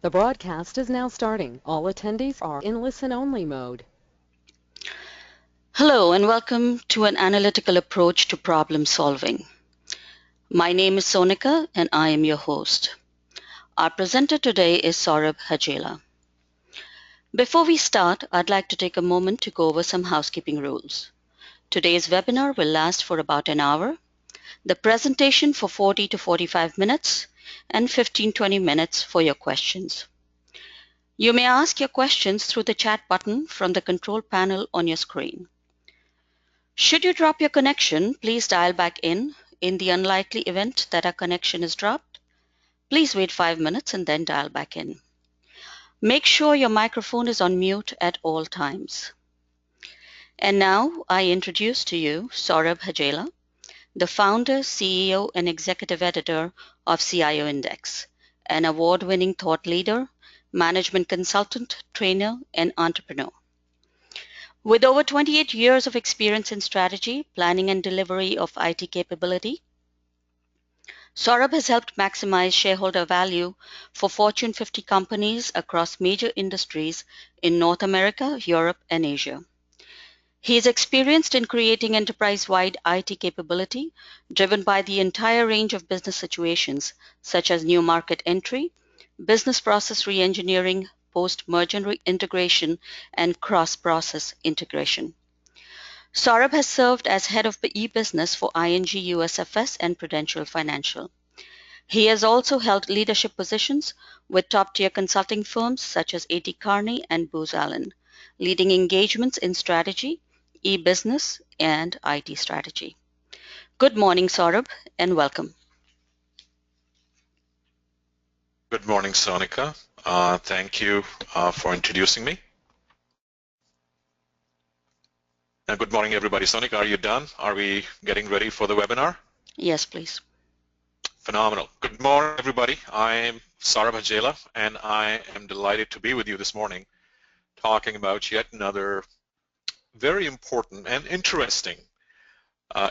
The broadcast is now starting. All attendees are in listen-only mode. Hello and welcome to an analytical approach to problem solving. My name is Sonika and I am your host. Our presenter today is Sourabh Hajela. Before we start, I'd like to take a moment to go over some housekeeping rules. Today's webinar will last for about an hour, the presentation for 40 to 45 minutes, and 15-20 minutes for your questions. You may ask your questions through the chat button from the control panel on your screen. Should you drop your connection, please dial back in the unlikely event that our connection is dropped. Please wait 5 minutes and then dial back in. Make sure your microphone is on mute at all times. And now I introduce to you Sourabh Hajela, the founder, CEO, and executive editor of CIO Index, an award-winning thought leader, management consultant, trainer, and entrepreneur. With over 28 years of experience in strategy, planning, and delivery of IT capability, Sourabh has helped maximize shareholder value for Fortune 50 companies across major industries in North America, Europe, and Asia. He is experienced in creating enterprise-wide IT capability driven by the entire range of business situations, such as new market entry, business process reengineering, post-merger integration, and cross-process integration. Sourabh has served as head of e-business for ING USFS and Prudential Financial. He has also held leadership positions with top-tier consulting firms such as A.T. Kearney and Booz Allen, leading engagements in strategy, e-business, and IT strategy. Good morning, Sourabh, and welcome. Good morning, Sonika. Thank you for introducing me. Good morning, everybody. Sonika, are you done? Are we getting ready for the webinar? Yes, please. Phenomenal. Good morning, everybody. I am Sourabh Hajela, and I am delighted to be with you this morning talking about yet another very important and interesting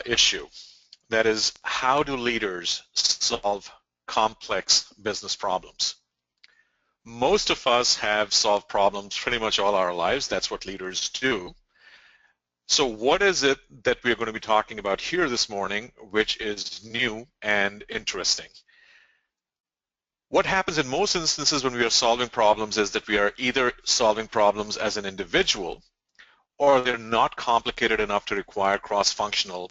issue. That is, how do leaders solve complex business problems? Most of us have solved problems pretty much all our lives. That's what leaders do. So what is it that we're going to be talking about here this morning, which is new and interesting? What happens in most instances when we are solving problems is that we are either solving problems as an individual, or they're not complicated enough to require cross-functional,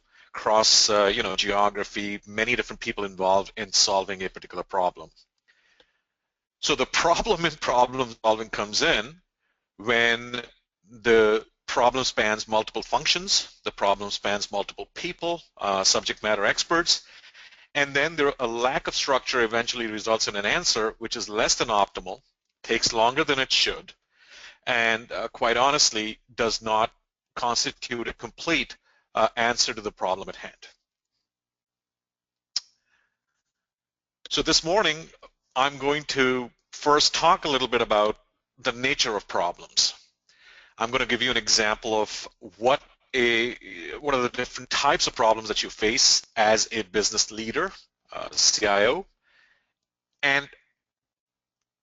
geography, many different people involved in solving a particular problem. So the problem in problem solving comes in when the problem spans multiple functions, the problem spans multiple people, subject matter experts, and then a lack of structure eventually results in an answer which is less than optimal, takes longer than it should, and quite honestly does not constitute a complete answer to the problem at hand. So this morning I'm going to first talk a little bit about the nature of problems. I'm going to give you an example of what are the different types of problems that you face as a business leader, CIO, and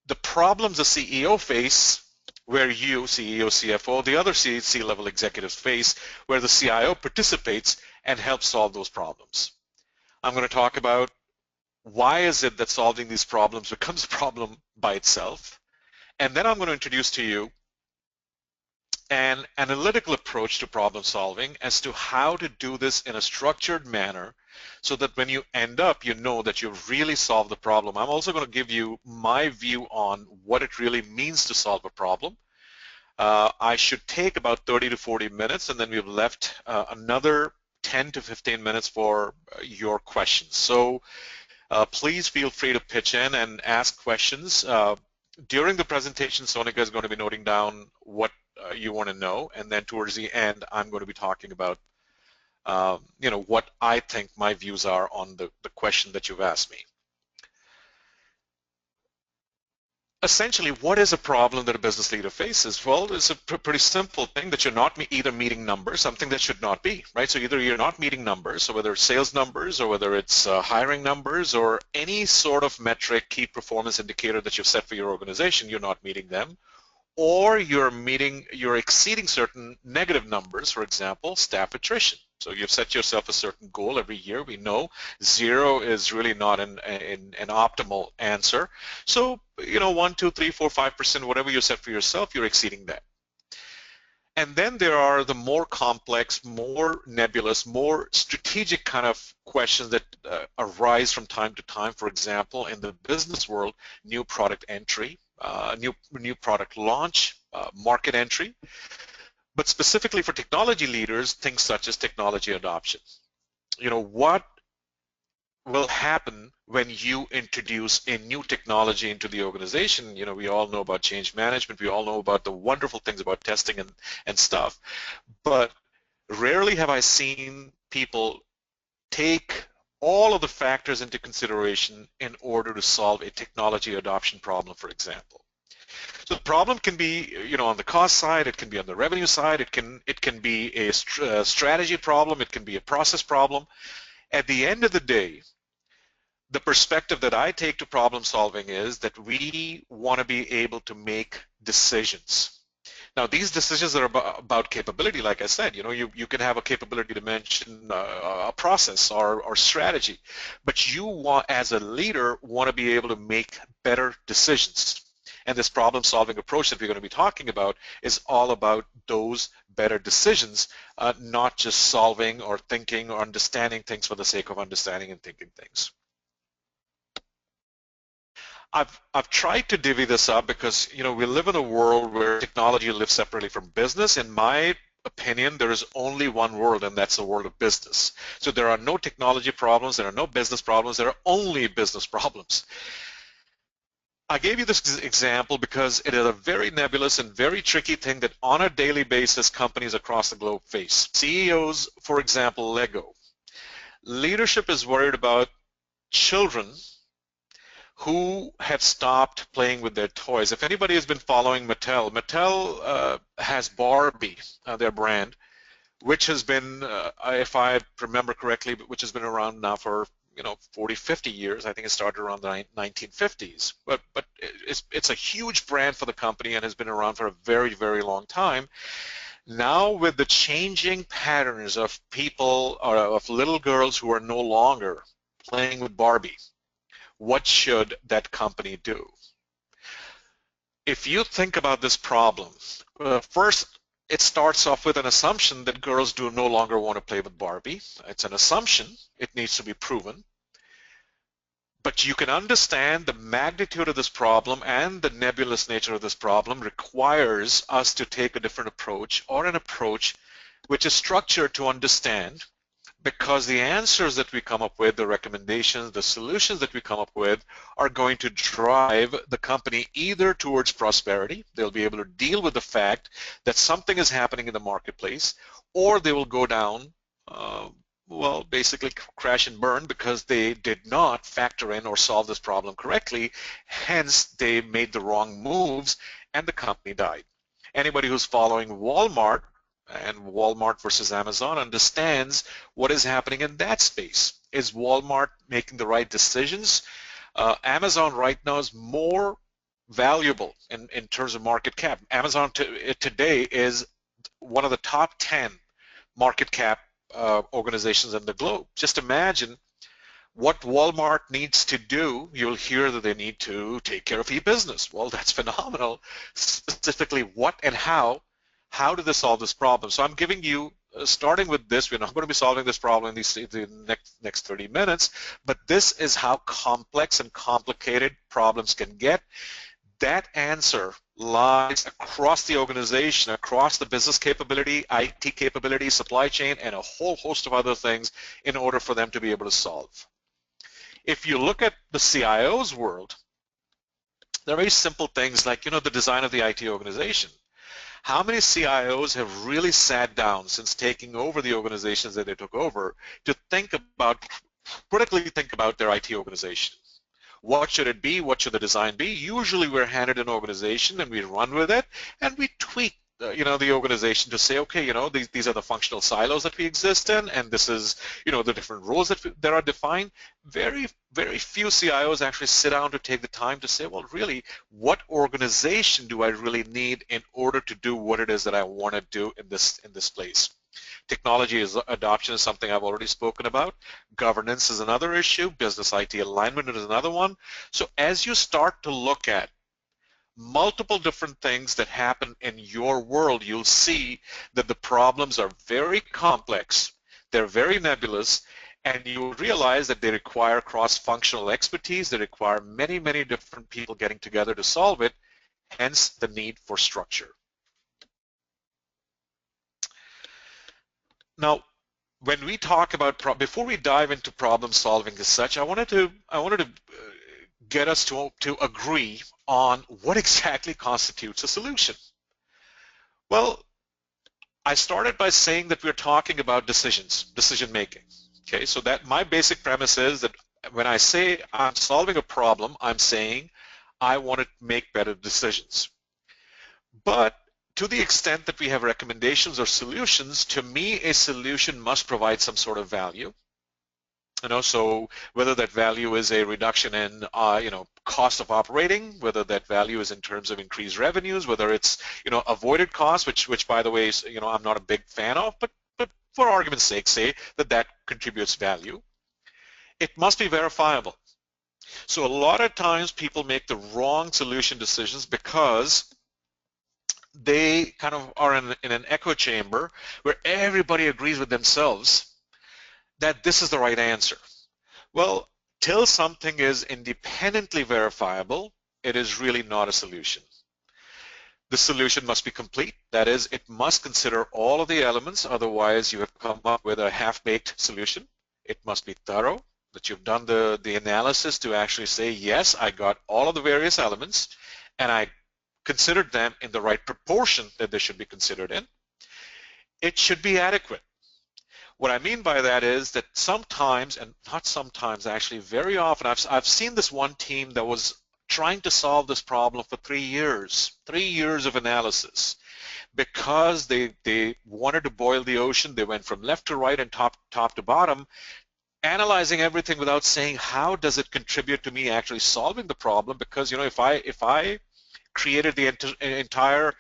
the problems a CEO face where you, CEO, CFO, the other C-level executives face, where the CIO participates and helps solve those problems. I'm going to talk about why is it that solving these problems becomes a problem by itself, and then I'm going to introduce to you an analytical approach to problem solving as to how to do this in a structured manner so that when you end up, you know that you've really solved the problem. I'm also going to give you my view on what it really means to solve a problem. I should take about 30 to 40 minutes, and then we've left another 10 to 15 minutes for your questions. So please feel free to pitch in and ask questions. During the presentation, Sonika is going to be noting down what you want to know, and then towards the end, I'm going to be talking about what I think my views are on the question that you've asked me. essentially, what is a problem that a business leader faces? Well, it's a pretty simple thing that you're not either meeting numbers, something that should not be, right? So either you're not meeting numbers, so whether it's sales numbers or whether it's hiring numbers or any sort of metric, key performance indicator that you've set for your organization, you're not meeting them. Or you're exceeding certain negative numbers, for example, staff attrition. So you've set yourself a certain goal every year. We know 0 is really not an optimal answer. So, 1, 2, 3, 4, 5%, whatever you set for yourself, you're exceeding that. And then there are the more complex, more nebulous, more strategic kind of questions that arise from time to time. For example, in the business world, new product entry, new product launch, market entry, but specifically for technology leaders, things such as technology adoption. What will happen when you introduce a new technology into the organization? We all know about change management. We all know about the wonderful things about testing and stuff, but rarely have I seen people take all of the factors into consideration in order to solve a technology adoption problem, for example. So the problem can be, on the cost side, it can be on the revenue side, it can be a strategy problem, it can be a process problem. At the end of the day, the perspective that I take to problem solving is that we want to be able to make decisions. Now, these decisions are about capability, like I said. You can have a capability to mention a process or strategy, but you want, as a leader, want to be able to make better decisions. And this problem-solving approach that we're going to be talking about is all about those better decisions, not just solving or thinking or understanding things for the sake of understanding and thinking things. I've tried to divvy this up because, we live in a world where technology lives separately from business. In my opinion, there is only one world, and that's the world of business. So there are no technology problems, there are no business problems, there are only business problems. I gave you this example because it is a very nebulous and very tricky thing that on a daily basis companies across the globe face. CEOs, for example, Lego. Leadership is worried about children who have stopped playing with their toys. If anybody has been following Mattel has Barbie, their brand, which has been, if I remember correctly, which has been around now for 40, 50 years. I think it started around the 1950s. But it's a huge brand for the company and has been around for a very, very long time. Now, with the changing patterns of people, or of little girls who are no longer playing with Barbie, what should that company do? If you think about this problem, first, it starts off with an assumption that girls do no longer want to play with Barbie. It's an assumption. It needs to be proven. But you can understand the magnitude of this problem and the nebulous nature of this problem requires us to take a different approach, or an approach which is structured to understand, because the answers that we come up with, the recommendations, the solutions that we come up with are going to drive the company either towards prosperity, they'll be able to deal with the fact that something is happening in the marketplace, or they will go down, well, basically crash and burn because they did not factor in or solve this problem correctly, hence they made the wrong moves and the company died. Anybody who's following Walmart and Walmart versus Amazon understands what is happening in that space. Is Walmart making the right decisions? Amazon right now is more valuable in terms of market cap. Amazon today is one of the top 10 market cap organizations in the globe. Just imagine what Walmart needs to do. You'll hear that they need to take care of e-business. Well, that's phenomenal. Specifically, what and how do they solve this problem? So I'm giving you, starting with this, we're not going to be solving this problem in the next 30 minutes, but this is how complex and complicated problems can get. That answer lies across the organization, across the business capability, IT capability, supply chain, and a whole host of other things in order for them to be able to solve. If you look at the CIO's world, there are very simple things like, the design of the IT organization. How many CIOs have really sat down since taking over the organizations that they took over to critically think about their IT organization? What should it be? What should the design be? Usually we're handed an organization and we run with it and we tweak the organization to say, okay, these are the functional silos that we exist in, and this is, the different roles that are defined. Very, very few CIOs actually sit down to take the time to say, well, really, what organization do I really need in order to do what it is that I want to do in this place? Technology adoption is something I've already spoken about. Governance is another issue. Business IT alignment is another one. So as you start to look at multiple different things that happen in your world, you'll see that the problems are very complex, they're very nebulous, and you'll realize that they require cross-functional expertise, they require many, many different people getting together to solve it, hence the need for structure. Now, when we talk about, before we dive into problem solving as such, I wanted to get us to agree on what exactly constitutes a solution. Well, I started by saying that we're talking about decision making. Okay, so that my basic premise is that when I say I'm solving a problem, I'm saying I want to make better decisions. But to the extent that we have recommendations or solutions, to me, a solution must provide some sort of value. So whether that value is a reduction in, cost of operating, whether that value is in terms of increased revenues, whether it's, avoided costs, which by the way, is, I'm not a big fan of, but for argument's sake, say that contributes value. It must be verifiable. So a lot of times people make the wrong solution decisions because they kind of are in an echo chamber where everybody agrees with themselves that this is the right answer. Well, till something is independently verifiable, it is really not a solution. The solution must be complete. That is, it must consider all of the elements, otherwise you have come up with a half-baked solution. It must be thorough, that you've done the analysis to actually say, yes, I got all of the various elements, and I considered them in the right proportion that they should be considered in. It should be adequate. What I mean by that is that sometimes, and not sometimes actually, very often, I've seen this one team that was trying to solve this problem for 3 years of analysis. Because they wanted to boil the ocean, they went from left to right and top to bottom, analyzing everything without saying, how does it contribute to me actually solving the problem? Because, if I created the entire,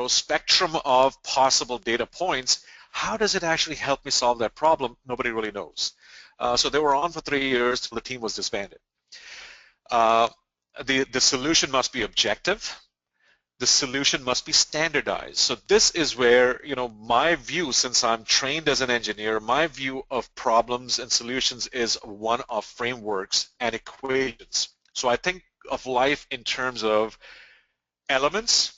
spectrum of possible data points, how does it actually help me solve that problem? Nobody really knows. So they were on for 3 years till the team was disbanded. The solution must be objective. The solution must be standardized. So this is where, my view, since I'm trained as an engineer, my view of problems and solutions is one of frameworks and equations. So I think of life in terms of elements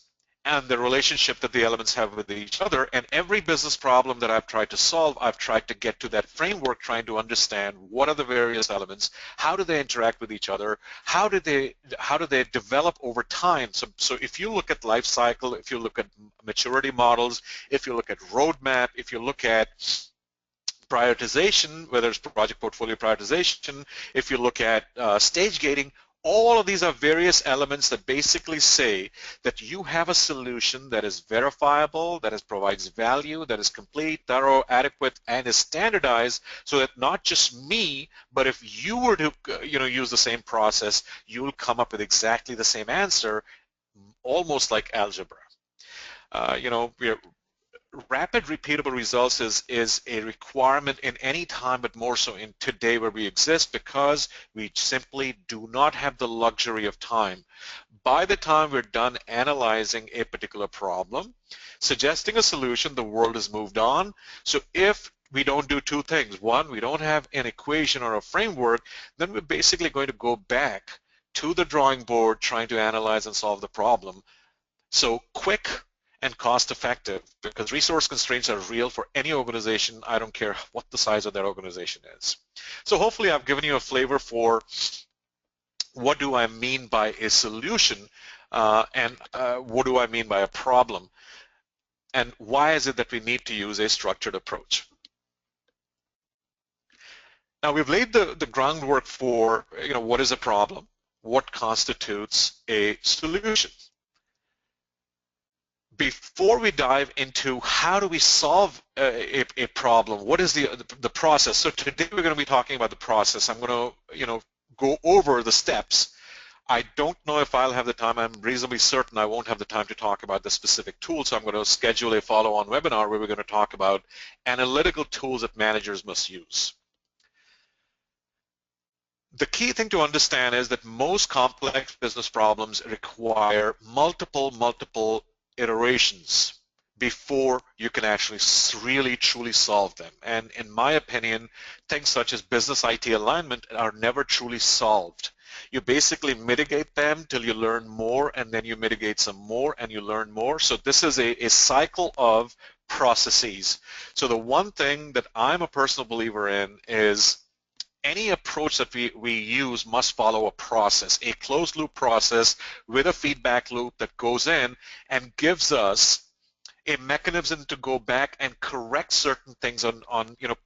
and the relationship that the elements have with each other. And every business problem that I've tried to solve, I've tried to get to that framework, trying to understand what are the various elements, how do they interact with each other, how do they develop over time. So if you look at life cycle, if you look at maturity models, if you look at roadmap, if you look at prioritization, whether it's project portfolio prioritization, if you look at stage gating, all of these are various elements that basically say that you have a solution that is verifiable, that provides value, that is complete, thorough, adequate, and is standardized, so that not just me, but if you were to use the same process, you'll come up with exactly the same answer, almost like algebra. Rapid repeatable results is a requirement in any time, but more so in today where we exist, because we simply do not have the luxury of time. By the time we're done analyzing a particular problem, suggesting a solution, the world has moved on. So if we don't do two things, one, we don't have an equation or a framework, then we're basically going to go back to the drawing board trying to analyze and solve the problem. So quick and cost-effective, because resource constraints are real for any organization. I don't care what the size of that organization is. So hopefully I've given you a flavor for what do I mean by a solution and what do I mean by a problem, and why is it that we need to use a structured approach. Now we've laid the groundwork for, what is a problem? What constitutes a solution? Before we dive into how do we solve a problem, what is the process? So today we're going to be talking about the process. I'm going to, go over the steps. I don't know if I'll have the time. I'm reasonably certain I won't have the time to talk about the specific tool, so I'm going to schedule a follow-on webinar where we're going to talk about analytical tools that managers must use. The key thing to understand is that most complex business problems require multiple iterations before you can actually really truly solve them. And in my opinion, things such as business IT alignment are never truly solved. You basically mitigate them till you learn more, and then you mitigate some more and you learn more. So this is a cycle of processes. So the one thing that I'm a personal believer in is any approach that we use must follow a process, a closed loop process with a feedback loop that goes in and gives us a mechanism to go back and correct certain things on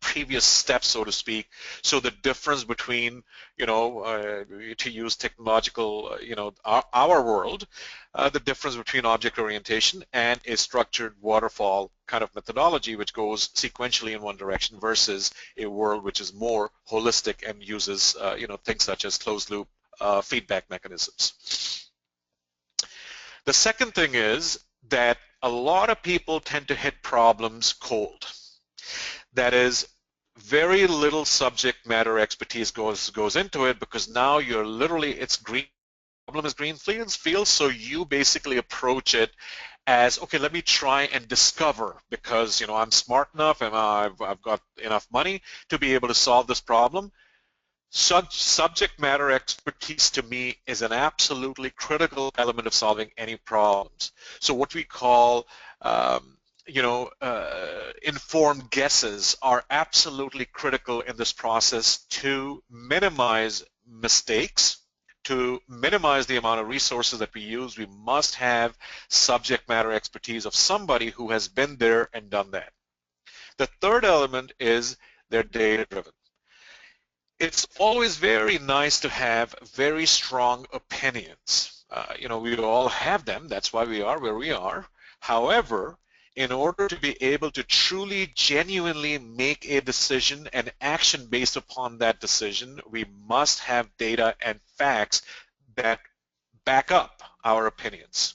previous steps, so to speak. So the difference between, to use technological, our world, the difference between object orientation and a structured waterfall kind of methodology, which goes sequentially in one direction, versus a world which is more holistic and uses, things such as closed loop feedback mechanisms. The second thing is that a lot of people tend to hit problems cold. That is, very little subject matter expertise goes into it, because now you're literally, it's green, problem is green fields, so you basically approach it as, okay, let me try and discover, because I'm smart enough and I've got enough money to be able to solve this problem. Subject matter expertise to me is an absolutely critical element of solving any problems. So what we call, informed guesses are absolutely critical in this process to minimize mistakes, to minimize the amount of resources that we use. We must have subject matter expertise of somebody who has been there and done that. The third element is they're data-driven. It's always very nice to have very strong opinions. We all have them. That's why we are where we are. However, in order to be able to truly, genuinely make a decision and action based upon that decision, we must have data and facts that back up our opinions.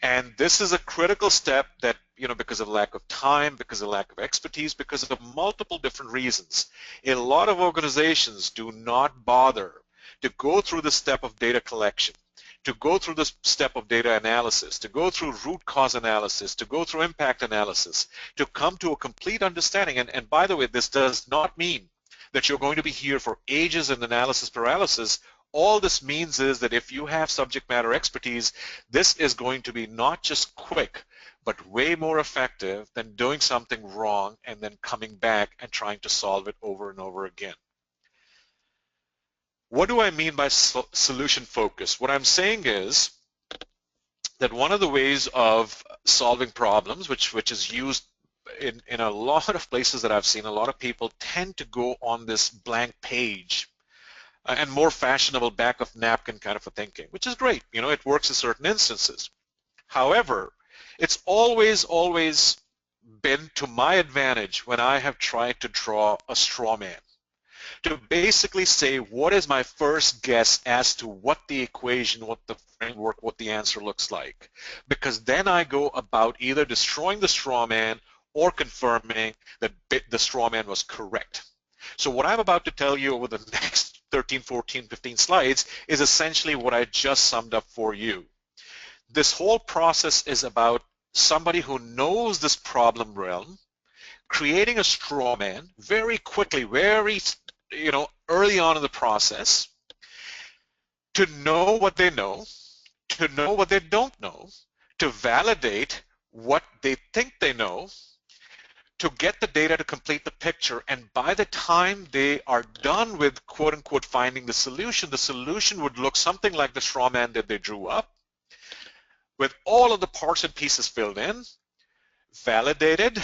And this is a critical step that, because of lack of time, because of lack of expertise, because of multiple different reasons, a lot of organizations do not bother to go through the step of data collection, to go through the step of data analysis, to go through root cause analysis, to go through impact analysis, to come to a complete understanding. And by the way, this does not mean that you're going to be here for ages in analysis paralysis. All this means is that if you have subject matter expertise, this is going to be not just quick, but way more effective than doing something wrong and then coming back and trying to solve it over and over again. What do I mean by solution focus? What I'm saying is that one of the ways of solving problems, which is used in a lot of places that I've seen, a lot of people tend to go on this blank page and more fashionable back of napkin kind of a thinking, which is great. It works in certain instances. However, it's always been to my advantage when I have tried to draw a straw man, to basically say, what is my first guess as to what the equation, what the framework, what the answer looks like? Because then I go about either destroying the straw man or confirming that the straw man was correct. So what I'm about to tell you over the next 13, 14, 15 slides is essentially what I just summed up for you. This whole process is about somebody who knows this problem realm, creating a straw man very quickly, very early on in the process, to know what they know, to know what they don't know, to validate what they think they know, to get the data to complete the picture. And by the time they are done with quote unquote finding the solution would look something like the straw man that they drew up, with all of the parts and pieces filled in, validated,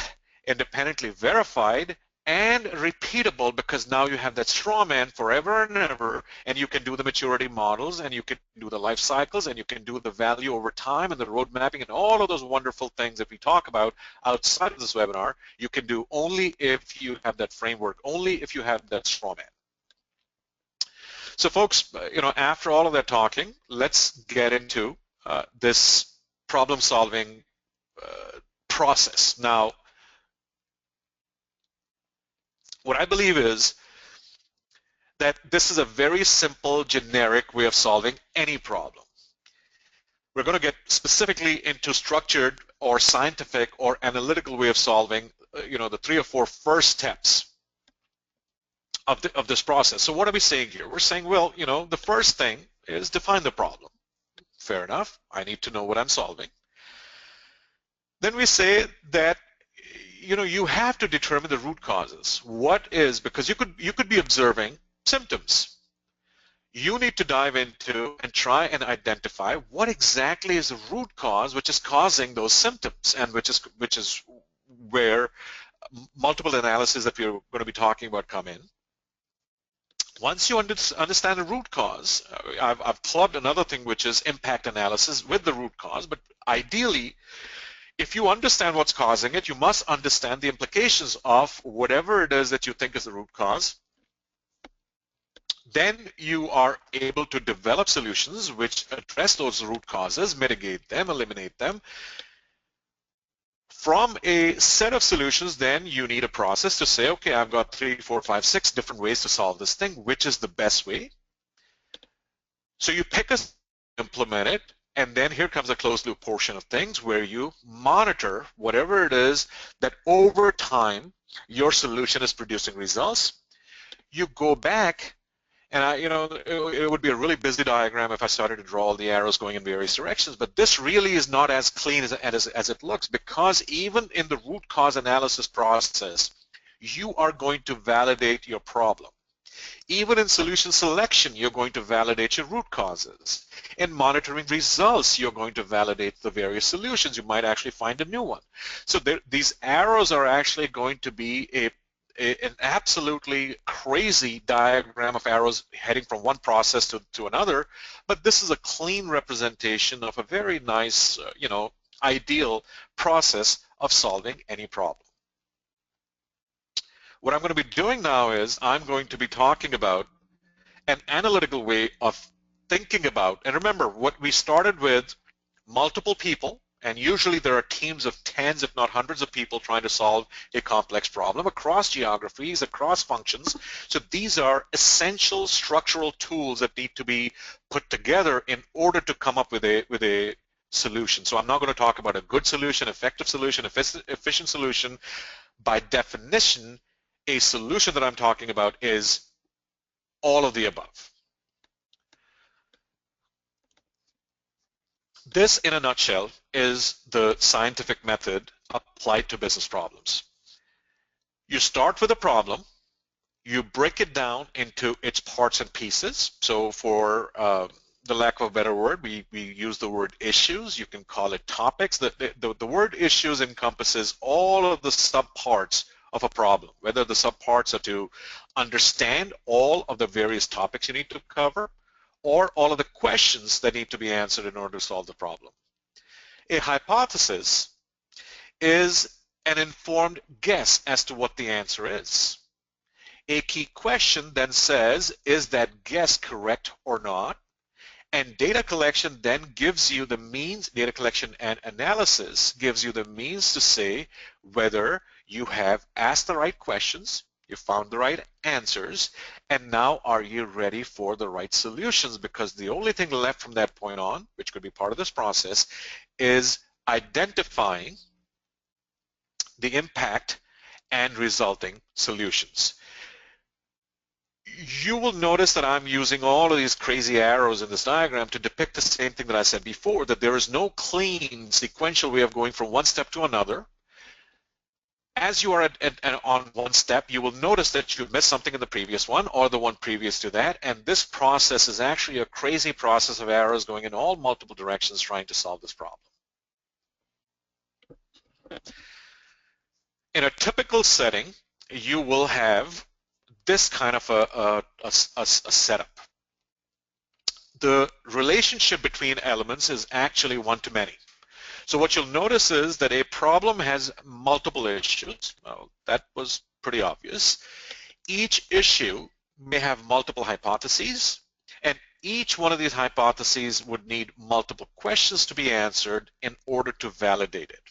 independently verified, and repeatable, because now you have that straw man forever and ever, and you can do the maturity models, and you can do the life cycles, and you can do the value over time and the road mapping and all of those wonderful things that we talk about outside of this webinar. You can do only if you have that framework, only if you have that straw man. So folks, after all of that talking, let's get into this problem solving process. Now, what I believe is that this is a very simple, generic way of solving any problem. We're going to get specifically into structured or scientific or analytical way of solving, the 3 or 4 first steps of this process. So what are we saying here? We're saying, well, the first thing is define the problem. Fair enough. I need to know what I'm solving. Then we say that you have to determine the root causes. Because you could be observing symptoms. You need to dive into and try and identify what exactly is the root cause which is causing those symptoms, and which is where multiple analysis that we're going to be talking about come in. Once you understand the root cause, I've clubbed another thing, which is impact analysis with the root cause, but ideally, if you understand what's causing it, you must understand the implications of whatever it is that you think is the root cause. Then you are able to develop solutions which address those root causes, mitigate them, eliminate them. From a set of solutions, then you need a process to say, okay, I've got 3, 4, 5, 6 different ways to solve this thing. Which is the best way? So you pick implement it, and then here comes a closed loop portion of things where you monitor whatever it is that over time your solution is producing results. You go back, and it would be a really busy diagram if I started to draw all the arrows going in various directions, but this really is not as clean as it looks, because even in the root cause analysis process, you are going to validate your problem. Even in solution selection, you're going to validate your root causes. In monitoring results, you're going to validate the various solutions. You might actually find a new one. So these arrows are actually going to be an absolutely crazy diagram of arrows heading from one process to another, but this is a clean representation of a very nice, ideal process of solving any problem. What I'm going to be doing now is I'm going to be talking about an analytical way of thinking about, and remember, what we started with, multiple people, and usually there are teams of tens, if not hundreds of people trying to solve a complex problem across geographies, across functions. So these are essential structural tools that need to be put together in order to come up with a solution. So I'm not going to talk about a good solution, effective solution, efficient solution. By definition, a solution that I'm talking about is all of the above. This, in a nutshell, is the scientific method applied to business problems. You start with a problem, you break it down into its parts and pieces. So for the lack of a better word, we use the word issues. You can call it topics. The word issues encompasses all of the subparts of a problem, whether the subparts are to understand all of the various topics you need to cover, or all of the questions that need to be answered in order to solve the problem. A hypothesis is an informed guess as to what the answer is. A key question then says, is that guess correct or not? And data collection then gives you the means, data collection and analysis gives you the means to say whether you have asked the right questions, you found the right answers, and now are you ready for the right solutions? Because the only thing left from that point on, which could be part of this process, is identifying the impact and resulting solutions. You will notice that I'm using all of these crazy arrows in this diagram to depict the same thing that I said before, that there is no clean sequential way of going from one step to another. As you are on one step, you will notice that you missed something in the previous one or the one previous to that, and this process is actually a crazy process of arrows going in all multiple directions trying to solve this problem. In a typical setting, you will have this kind of a setup. The relationship between elements is actually one to many. So what you'll notice is that a problem has multiple issues. Well, that was pretty obvious. Each issue may have multiple hypotheses, and each one of these hypotheses would need multiple questions to be answered in order to validate it.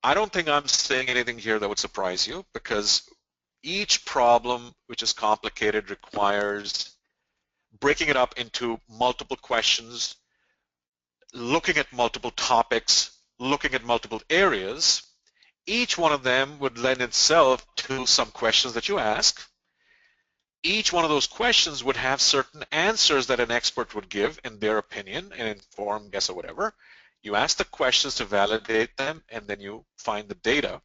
I don't think I'm saying anything here that would surprise you, because each problem which is complicated requires breaking it up into multiple questions, looking at multiple topics, looking at multiple areas. Each one of them would lend itself to some questions that you ask. Each one of those questions would have certain answers that an expert would give in their opinion, an informed guess or whatever. You ask the questions to validate them, and then you find the data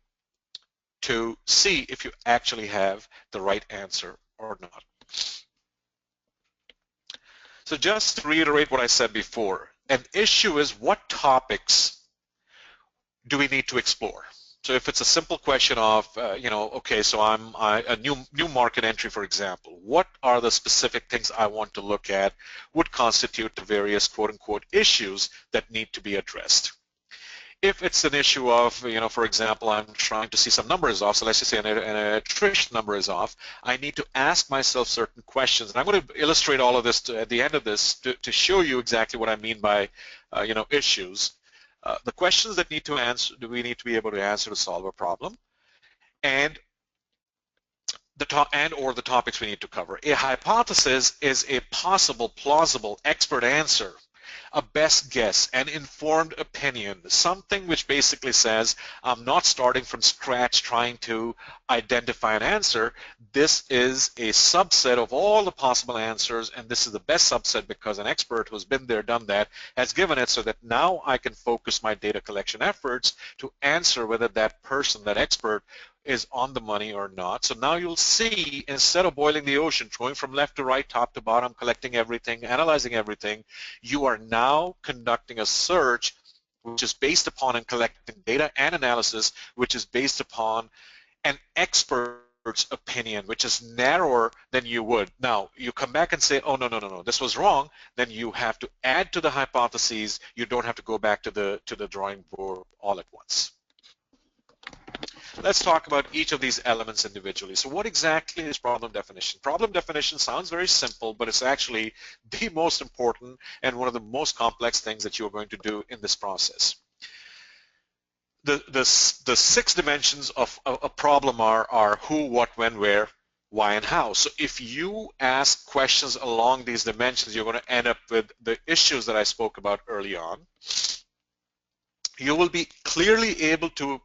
to see if you actually have the right answer or not. So just to reiterate what I said before, an issue is what topics do we need to explore? So if it's a simple question of, okay, so I'm a new market entry, for example, what are the specific things I want to look at would constitute the various quote-unquote issues that need to be addressed. If it's an issue of, for example, I'm trying to see some numbers off, so let's just say an attrition number is off, I need to ask myself certain questions. And I'm going to illustrate all of this at the end of this to show you exactly what I mean by, issues. The questions that we need to be able to answer to solve a problem, and or the topics we need to cover. A hypothesis is a possible, plausible, expert answer, a best guess, an informed opinion, something which basically says, I'm not starting from scratch trying to identify an answer. This is a subset of all the possible answers, and this is the best subset because an expert who's been there, done that, has given it, so that now I can focus my data collection efforts to answer whether that person, that expert, is on the money or not. So now you'll see, instead of boiling the ocean, going from left to right, top to bottom, collecting everything, analyzing everything, you are now conducting a search which is based upon and collecting data and analysis, which is based upon an expert's opinion, which is narrower than you would. Now, you come back and say, oh, no, this was wrong. Then you have to add to the hypotheses. You don't have to go back to the drawing board all at once. Let's talk about each of these elements individually. So what exactly is problem definition? Problem definition sounds very simple, but it's actually the most important and one of the most complex things that you're going to do in this process. The 6 dimensions of a problem are who, what, when, where, why, and how. So if you ask questions along these dimensions, you're going to end up with the issues that I spoke about early on. You will be clearly able to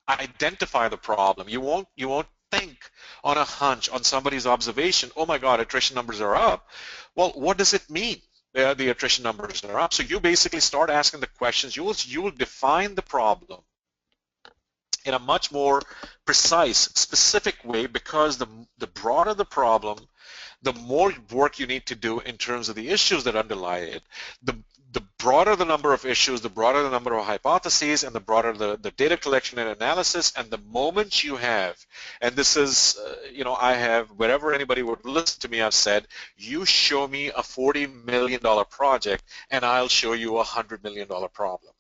identify the problem. You won't think on a hunch, on somebody's observation, oh my God, attrition numbers are up. Well, what does it mean? The attrition numbers are up. So you basically start asking the questions. You will define the problem in a much more precise, specific way, because the broader the problem, the more work you need to do in terms of the issues that underlie it. The broader the number of issues, the broader the number of hypotheses, and the broader the data collection and analysis. And the moment you have, and this is, I have, wherever anybody would listen to me, I've said, you show me a $40 million project and I'll show you a $100 million problem.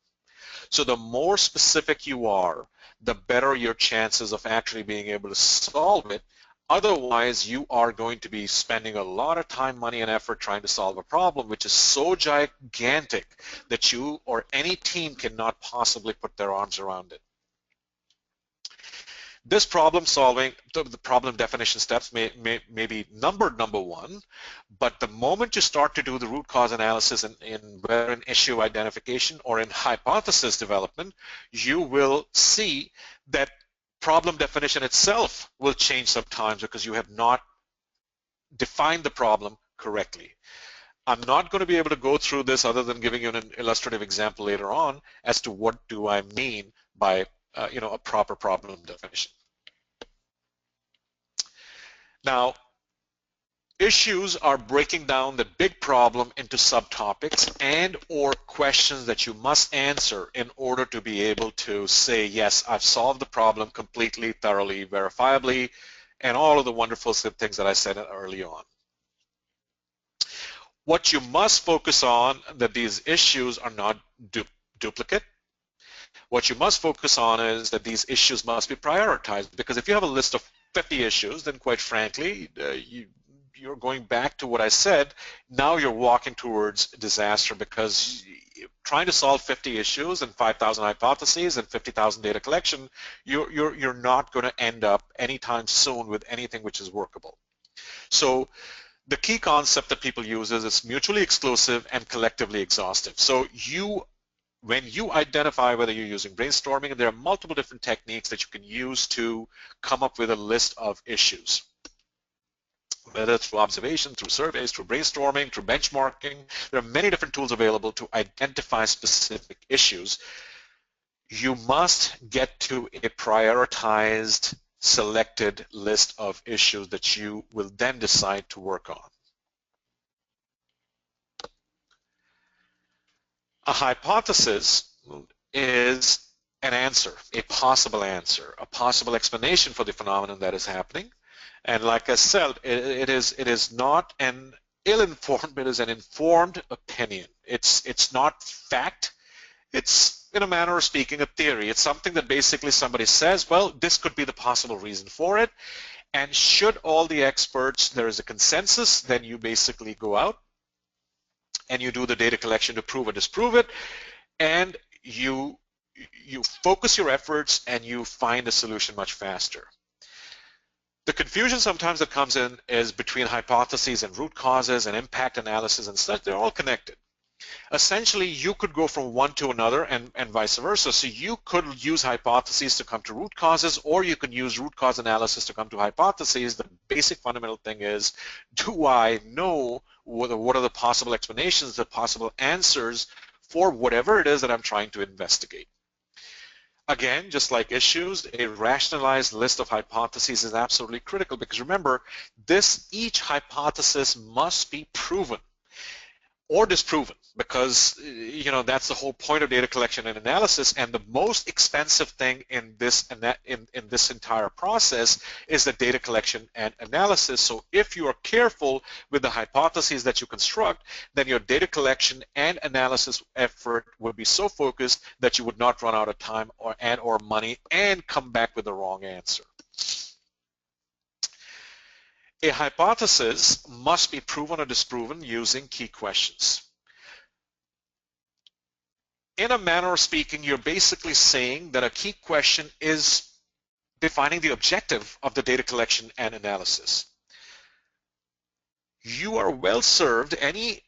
So the more specific you are, the better your chances of actually being able to solve it. Otherwise, you are going to be spending a lot of time, money, and effort trying to solve a problem which is so gigantic that you or any team cannot possibly put their arms around it. This problem solving, the problem definition steps may be numbered number 1, but the moment you start to do the root cause analysis in whether in issue identification or in hypothesis development, you will see that problem definition itself will change sometimes because you have not defined the problem correctly. I'm not going to be able to go through this other than giving you an illustrative example later on as to what do I mean by a proper problem definition. Now, Issues are breaking down the big problem into subtopics and or questions that you must answer in order to be able to say, yes, I've solved the problem completely, thoroughly, verifiably, and all of the wonderful things that I said early on. What you must focus on, that these issues are not duplicate. What you must focus on is that these issues must be prioritized, because if you have a list of 50 issues, then quite frankly, you're going back to what I said. Now you're walking towards disaster, because trying to solve 50 issues and 5,000 hypotheses and 50,000 data collection, you're not going to end up anytime soon with anything which is workable. So the key concept that people use is it's mutually exclusive and collectively exhaustive. So when you identify whether you're using brainstorming, and there are multiple different techniques that you can use to come up with a list of issues, whether through observation, through surveys, through brainstorming, through benchmarking. There are many different tools available to identify specific issues. You must get to a prioritized, selected list of issues that you will then decide to work on. A hypothesis is an answer, a possible explanation for the phenomenon that is happening. And like I said, it is not an ill-informed, it is an informed opinion. It's not fact. It's, in a manner of speaking, a theory. It's something that basically somebody says, well, this could be the possible reason for it. And should all the experts, there is a consensus, then you basically go out and you do the data collection to prove or disprove it, and you focus your efforts and you find a solution much faster. The confusion sometimes that comes in is between hypotheses and root causes and impact analysis and such. They're all connected. Essentially, you could go from one to another and vice versa. So you could use hypotheses to come to root causes, or you can use root cause analysis to come to hypotheses. The basic fundamental thing is, do I know what are the possible explanations, the possible answers for whatever it is that I'm trying to investigate? Again, just like issues, a rationalized list of hypotheses is absolutely critical, because remember, each hypothesis must be proven or disproven, because that's the whole point of data collection and analysis. And the most expensive thing in this entire process is the data collection and analysis. So if you are careful with the hypotheses that you construct, then your data collection and analysis effort would be so focused that you would not run out of time or money and come back with the wrong answer. A hypothesis must be proven or disproven using key questions. In a manner of speaking, you're basically saying that a key question is defining the objective of the data collection and analysis. You are well served, any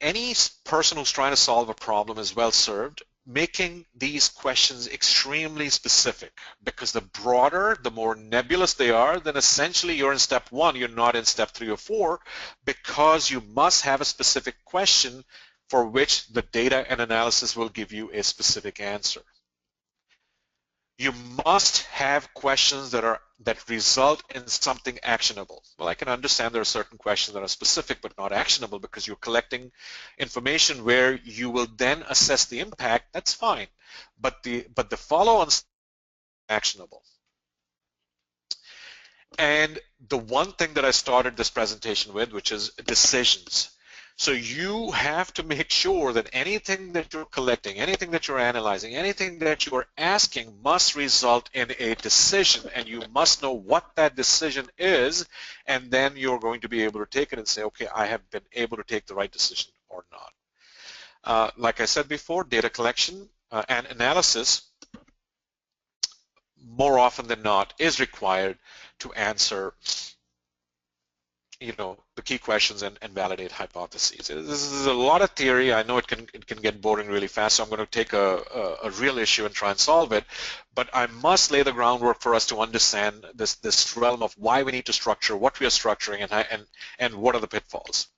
person who's trying to solve a problem is well served making these questions extremely specific, because the broader, the more nebulous they are, then essentially you're in step 1, you're not in step 3 or 4, because you must have a specific question for which the data and analysis will give you a specific answer. You must have questions that result in something actionable. Well, I can understand there are certain questions that are specific but not actionable, because you're collecting information where you will then assess the impact. That's fine, but the follow-on is actionable. And the one thing that I started this presentation with, which is decisions. So you have to make sure that anything that you're collecting, anything that you're analyzing, anything that you're asking must result in a decision, and you must know what that decision is, and then you're going to be able to take it and say, okay, I have been able to take the right decision or not. Like I said before, data collection and analysis, more often than not, is required to answer the key questions and validate hypotheses. This is a lot of theory. I know it can get boring really fast, so I'm going to take a real issue and try and solve it. But I must lay the groundwork for us to understand this realm of why we need to structure, what we are structuring, and what are the pitfalls.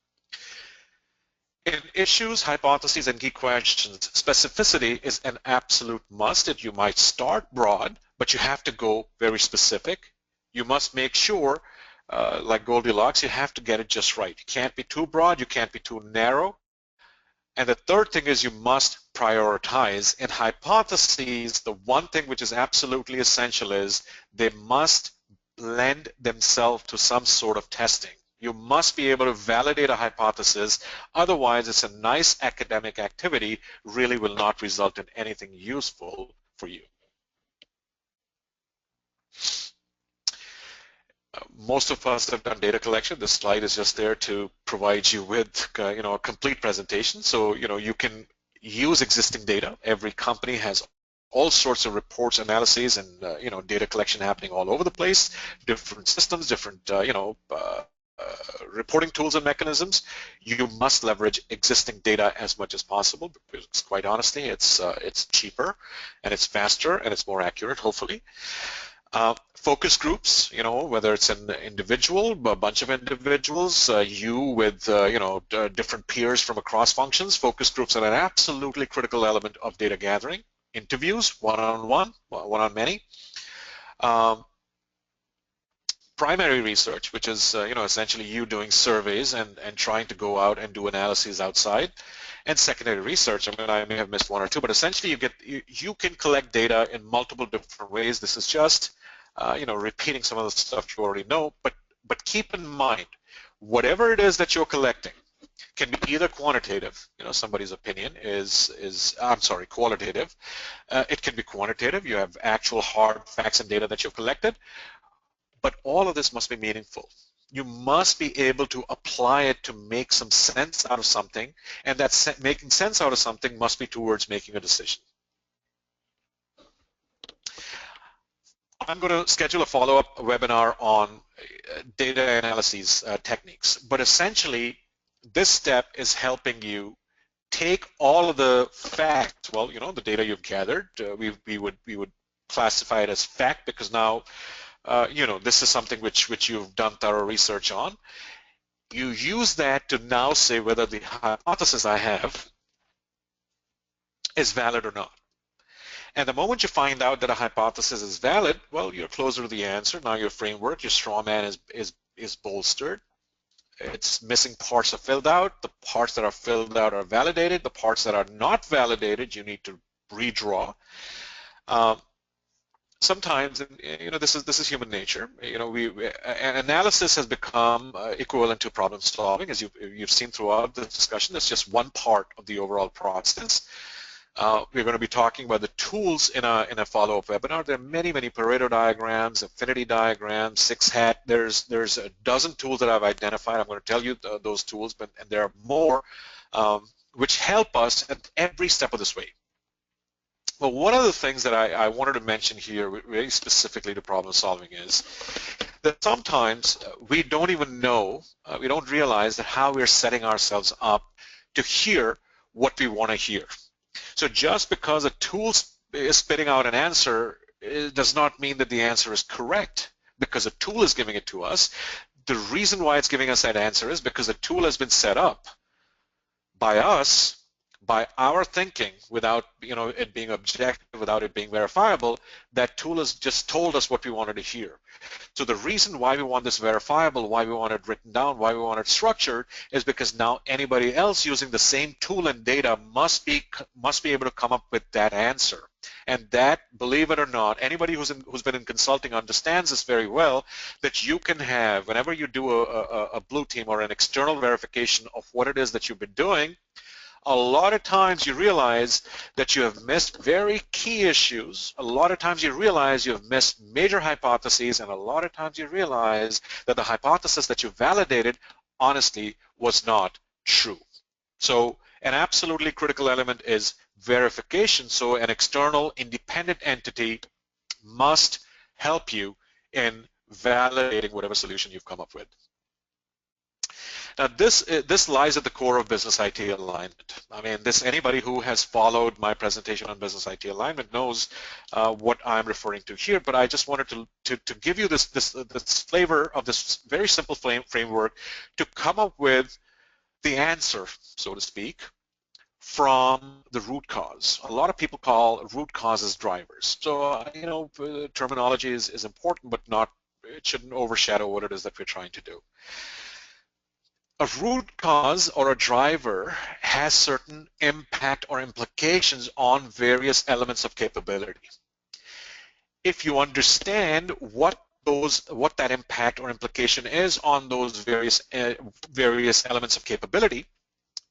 In issues, hypotheses, and key questions, specificity is an absolute must. You might start broad, but you have to go very specific. You must make sure like Goldilocks, you have to get it just right. You can't be too broad, you can't be too narrow. And the third thing is you must prioritize. In hypotheses, the one thing which is absolutely essential is they must lend themselves to some sort of testing. You must be able to validate a hypothesis, otherwise it's a nice academic activity, really will not result in anything useful for you. Most of us have done data collection. This slide is just there to provide you with a complete presentation. So you can use existing data. Every company has all sorts of reports, analyses, and data collection happening all over the place. Different systems, different reporting tools and mechanisms. You must leverage existing data as much as possible because, quite honestly, it's cheaper and it's faster and it's more accurate, hopefully. Focus groups, whether it's an individual, a bunch of individuals, you with different peers from across functions. Focus groups are an absolutely critical element of data gathering. Interviews, one-on-one, one-on-many. Primary research, which is essentially you doing surveys and trying to go out and do analyses outside. And secondary research, I may have missed one or two, but essentially you can collect data in multiple different ways. This is just repeating some of the stuff you already know, but keep in mind, whatever it is that you're collecting can be either quantitative, somebody's opinion is qualitative. It can be quantitative, you have actual hard facts and data that you've collected, but all of this must be meaningful. You must be able to apply it to make some sense out of something, and that making sense out of something must be towards making a decision. I'm going to schedule a follow-up webinar on data analysis techniques, but essentially this step is helping you take all of the facts, the data you've gathered, we would classify it as fact because now this is something which you've done thorough research on. You use that to now say whether the hypothesis I have is valid or not. And the moment you find out that a hypothesis is valid, well, you're closer to the answer. Now your framework, your straw man is bolstered. Its missing parts are filled out. The parts that are filled out are validated. The parts that are not validated, you need to redraw. Sometimes, this is human nature. An analysis has become equivalent to problem solving, as you've seen throughout the discussion. That's just one part of the overall process. We're going to be talking about the tools in a follow-up webinar. There are many Pareto diagrams, affinity diagrams, 6-hat. There's a dozen tools that I've identified. I'm going to tell you those tools, and there are more which help us at every step of this way. Well, one of the things that I wanted to mention here, very specifically to problem solving, is that sometimes we don't even know, we don't realize that how we're setting ourselves up to hear what we want to hear. So just because a tool is spitting out an answer, it does not mean that the answer is correct because a tool is giving it to us. The reason why it's giving us that answer is because the tool has been set up by us, by our thinking, without it being objective, without it being verifiable. That tool has just told us what we wanted to hear. So the reason why we want this verifiable, why we want it written down, why we want it structured, is because now anybody else using the same tool and data must be able to come up with that answer. And that, believe it or not, anybody who's been in consulting understands this very well, that you can have, whenever you do a blue team or an external verification of what it is that you've been doing, a lot of times you realize that you have missed very key issues. A lot of times you realize you have missed major hypotheses, and a lot of times you realize that the hypothesis that you validated honestly was not true. So an absolutely critical element is verification. So an external independent entity must help you in validating whatever solution you've come up with. Now, this lies at the core of business IT alignment. Anybody who has followed my presentation on business IT alignment knows what I'm referring to here. But I just wanted to give you this flavor of this very simple framework to come up with the answer, so to speak, from the root cause. A lot of people call root causes drivers. So terminology is important, but not it shouldn't overshadow what it is that we're trying to do. A root cause or a driver has certain impact or implications on various elements of capability. If you understand what that impact or implication is on those various elements of capability,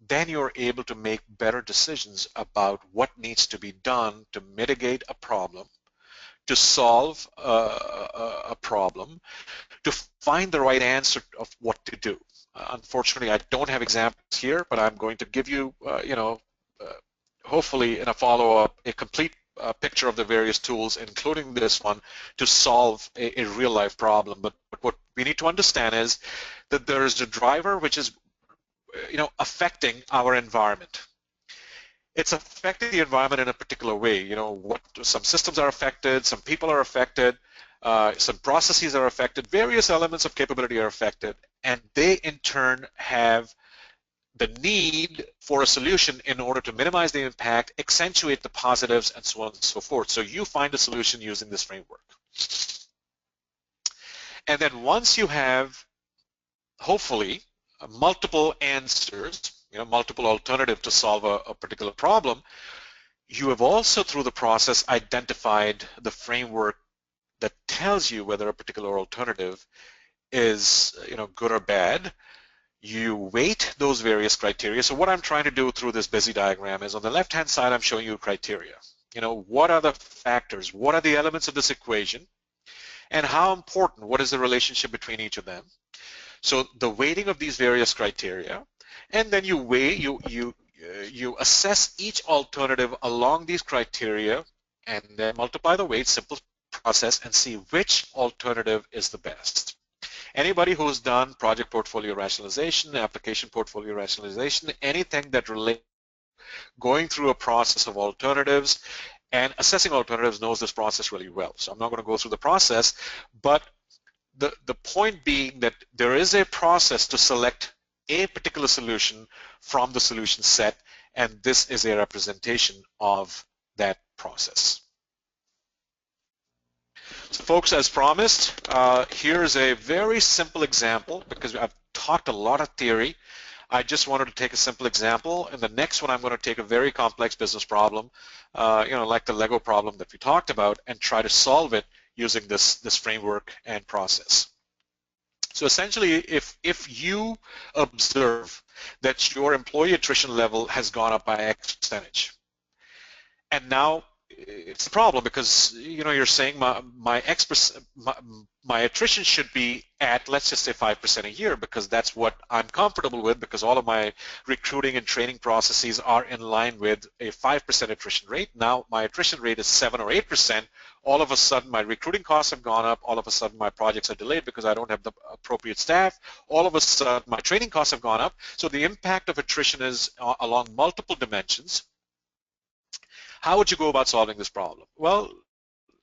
then you're able to make better decisions about what needs to be done to mitigate a problem, to solve a problem, to find the right answer of what to do. Unfortunately, I don't have examples here, but I'm going to give you, hopefully in a follow-up, a complete picture of the various tools, including this one, to solve a real-life problem. But what we need to understand is that there is a driver which is, affecting our environment. It's affecting the environment in a particular way. Some systems are affected, some people are affected, some processes are affected, various elements of capability are affected, and they in turn have the need for a solution in order to minimize the impact, accentuate the positives, and so on and so forth. So you find a solution using this framework. And then once you have, hopefully, multiple answers, multiple alternatives to solve a particular problem, you have also, through the process, identified the framework that tells you whether a particular alternative is, good or bad. You weight those various criteria. So what I'm trying to do through this busy diagram is, on the left-hand side, I'm showing you criteria. What are the factors? What are the elements of this equation? And how important? What is the relationship between each of them? So the weighting of these various criteria, and then you weigh, you assess each alternative along these criteria, and then multiply the weight, simple process, and see which alternative is the best. Anybody who's done project portfolio rationalization, application portfolio rationalization, anything that relates going through a process of alternatives and assessing alternatives knows this process really well. So I'm not going to go through the process, but the point being that there is a process to select a particular solution from the solution set, and this is a representation of that process. So folks, as promised, here's a very simple example, because I've talked a lot of theory. I just wanted to take a simple example. And the next one, I'm going to take a very complex business problem, like the Lego problem that we talked about, and try to solve it using this framework and process. So essentially, if you observe that your employee attrition level has gone up by X percentage, and now it's a problem because you're saying my attrition should be at, let's just say, 5% a year, because that's what I'm comfortable with, because all of my recruiting and training processes are in line with a 5% attrition rate. Now my attrition rate is 7 or 8%. All of a sudden my recruiting costs have gone up. All of a sudden my projects are delayed because I don't have the appropriate staff. All of a sudden my training costs have gone up. So the impact of attrition is along multiple dimensions. How would you go about solving this problem? Well,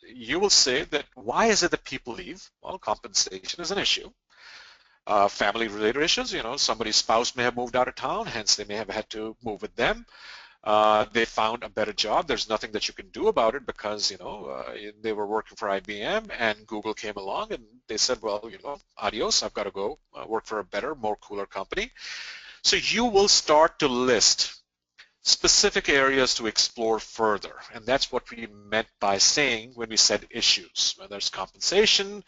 you will say that, why is it that people leave? Well, compensation is an issue. Family-related issues, somebody's spouse may have moved out of town, hence they may have had to move with them. They found a better job. There's nothing that you can do about it because, they were working for IBM and Google came along and they said, well, adios, I've got to go work for a better, more cooler company. So you will start to list specific areas to explore further, and that's what we meant by saying when we said issues. Whether it's compensation,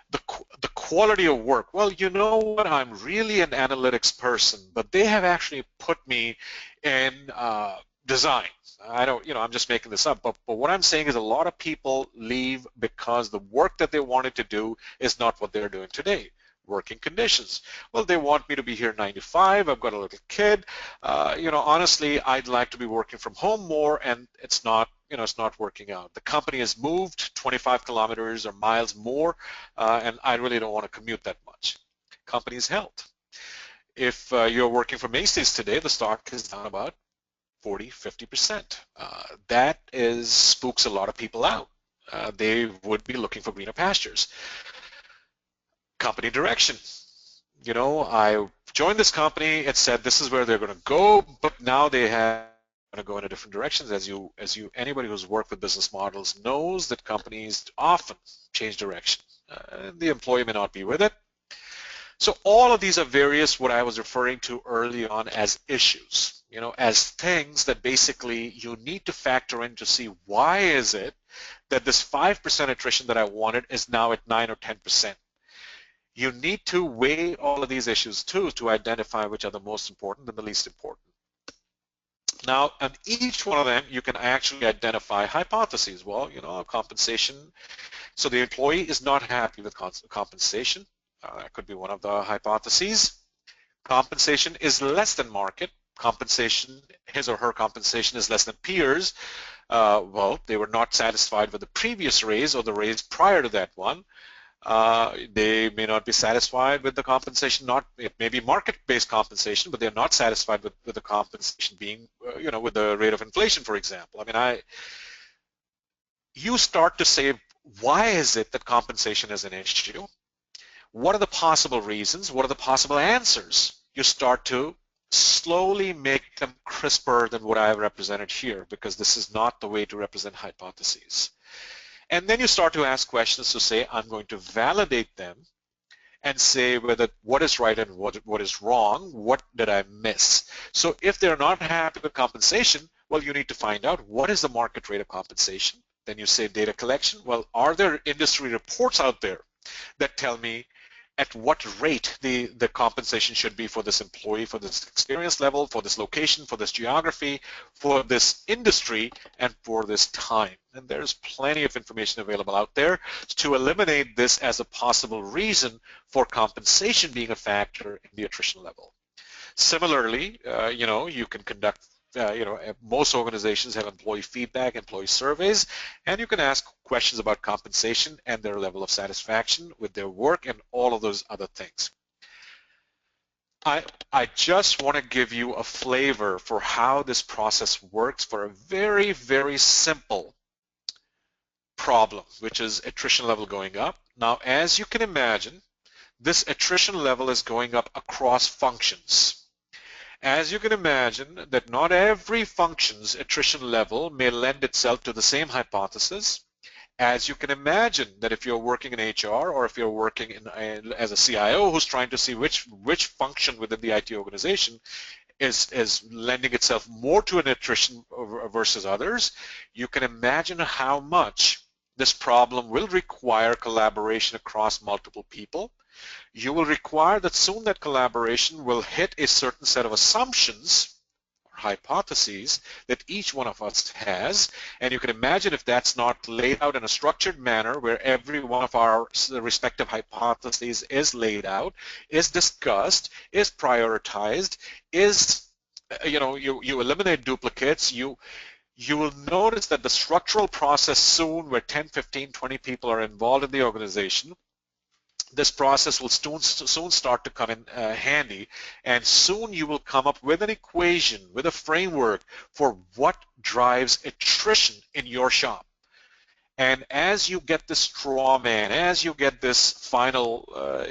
the quality of work. Well, you know what, I'm really an analytics person, but they have actually put me in design. I'm just making this up, but what I'm saying is a lot of people leave because the work that they wanted to do is not what they're doing today. Working conditions. Well, they want me to be here 9 to 5. I've got a little kid. Honestly, I'd like to be working from home more, and it's not working out. The company has moved 25 kilometers or miles more, and I really don't want to commute that much. Company's health. If you're working for Macy's today, the stock is down about 40-50%. That spooks a lot of people out. They would be looking for greener pastures. Company direction. I joined this company, it said this is where they're going to go, but now they have going to go in a different directions. Anybody who's worked with business models knows that companies often change direction. The employee may not be with it. So all of these are various what I was referring to early on as issues, as things that basically you need to factor in to see why is it that this 5% attrition that I wanted is now at 9 or 10%. You need to weigh all of these issues too to identify which are the most important and the least important. Now, on each one of them, you can actually identify hypotheses. Well, compensation. So the employee is not happy with compensation. That could be one of the hypotheses. Compensation is less than market. Compensation, his or her compensation is less than peers. Well, they were not satisfied with the previous raise or the raise prior to that one. They may not be satisfied with the compensation. It may be market-based compensation, but they're not satisfied with the compensation being, with the rate of inflation, for example. You start to say, why is it that compensation is an issue? What are the possible reasons? What are the possible answers? You start to slowly make them crisper than what I have represented here, because this is not the way to represent hypotheses. And then you start to ask questions to say, I'm going to validate them and say whether what is right and what is wrong, what did I miss? So if they're not happy with compensation, well, you need to find out what is the market rate of compensation. Then you say data collection. Well, are there industry reports out there that tell me at what rate the compensation should be for this employee, for this experience level, for this location, for this geography, for this industry, and for this time? And there's plenty of information available out there to eliminate this as a possible reason for compensation being a factor in the attrition level. Similarly, you can conduct most organizations have employee feedback, employee surveys, and you can ask questions about compensation and their level of satisfaction with their work and all of those other things. I just want to give you a flavor for how this process works for a very, very simple problem, which is attrition level going up. Now, as you can imagine, this attrition level is going up across functions. As you can imagine, that not every function's attrition level may lend itself to the same hypothesis. As you can imagine that if you're working in HR or if you're working as a CIO who's trying to see which function within the IT organization is lending itself more to an attrition versus others, you can imagine how much this problem will require collaboration across multiple people. You will require that soon that collaboration will hit a certain set of assumptions or hypotheses that each one of us has, and you can imagine if that's not laid out in a structured manner where every one of our respective hypotheses is laid out, is discussed, is prioritized, is, you eliminate duplicates, you will notice that the structural process soon where 10, 15, 20 people are involved in the organization, this process will soon start to come in handy, and soon you will come up with an equation, with a framework for what drives attrition in your shop. And as you get this straw man, as you get this final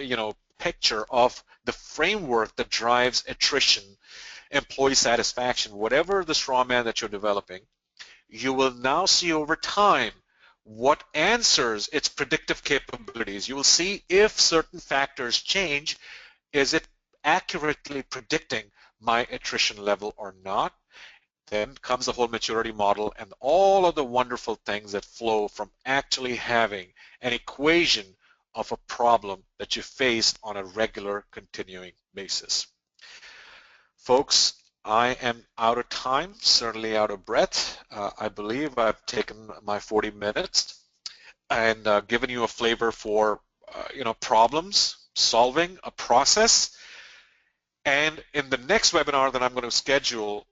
picture of the framework that drives attrition, employee satisfaction, whatever the straw man that you're developing, you will now see over time what answers its predictive capabilities. You will see if certain factors change, is it accurately predicting my attrition level or not? Then comes the whole maturity model and all of the wonderful things that flow from actually having an equation of a problem that you face on a regular continuing basis. Folks, I am out of time, certainly out of breath. I believe I've taken my 40 minutes and given you a flavor for problems, solving, a process. And in the next webinar that I'm going to schedule,